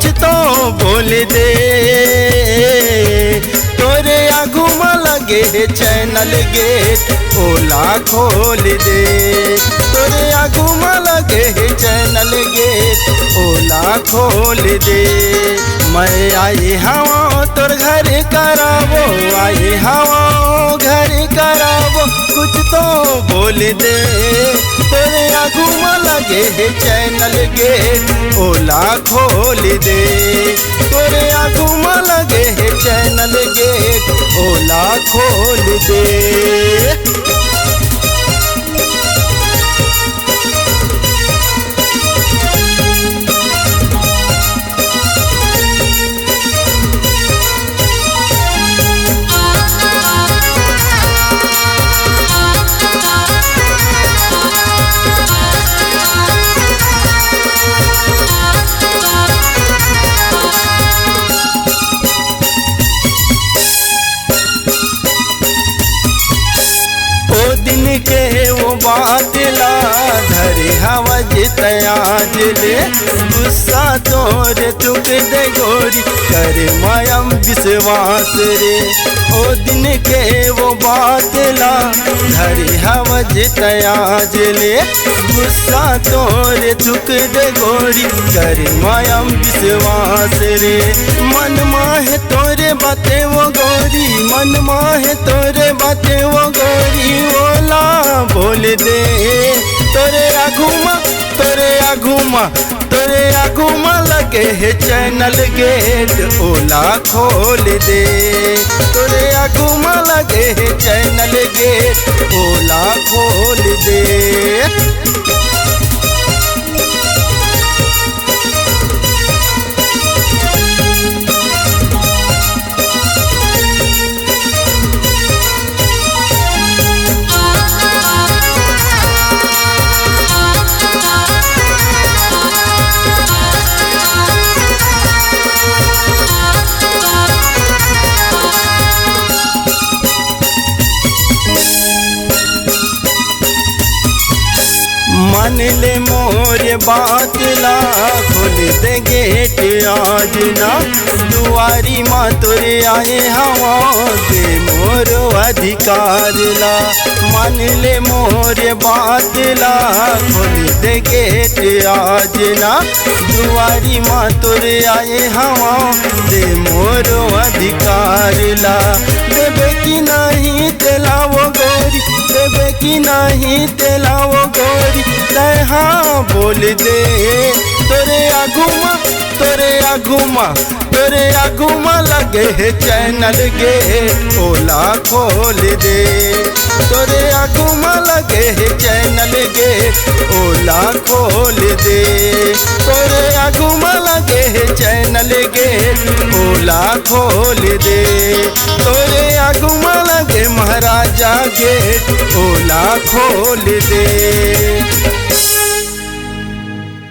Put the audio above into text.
कुछ तो बोल दे। तोरे आगू में लगे चैनल गेट, ओला खोल दे। तोरे आगू में लगे चैनल गेट, ओला खोल दे। मैं आई हवा तोर घर करावो, आई हवा घर करावो, कुछ तो बोल दे। तोरे आगू में लगे चैनल गेट, ओला खोल दे। तोरे आगू में लगे चैनल गेट, ओला खोल दे। के वो बात ला धरे हवा जितयाज ले, गुस्सा तोरे चुक दे गोरी करे मायम विश्वास रे। ओ दिन के वो बात ला धरे हवा जितयाज ले, गुस्सा तोरे चुक दे गोरी करे मायम विश्वास रे। मन माहे तोरे बातें वो गोरी, मन माहे तोरे बातें वो गोरी, ओला बोल दे। तोरे आगूमा, तोरे आगूमा, तोरे आगूमा लगे है चैनल गेट, ओला खोल दे। तोरे आगूमा लगे है चैनल गेट, ओला खोल दे। मान ले मोर बात ला, खोल दे गेट आज ना। दुआरी माँ तोरे आए हवा दे मोर अधिकार ला। मान ले मोर बात ला, खोल दे गेट आज ना। दुआरी माँ तोरे आए हवा दे मोर अधिकार ला। देवे की नहीं तेलावो गोरी, देवे की नहीं तेलावो गोरी, तहा बोल दे। तोरे आगूमा, तोरे आगूमा, तोरे आगूमा लगे है चैनल गेट, ओला खोल दे। तोरे आगूमा लगे है चैनल गेट, ओला खोल दे। तोरे आगूमा लगे है चैनल गेट, ओला खोल दे। तोरे आगूमा लगे महाराजा गेट, ओला खोल दे।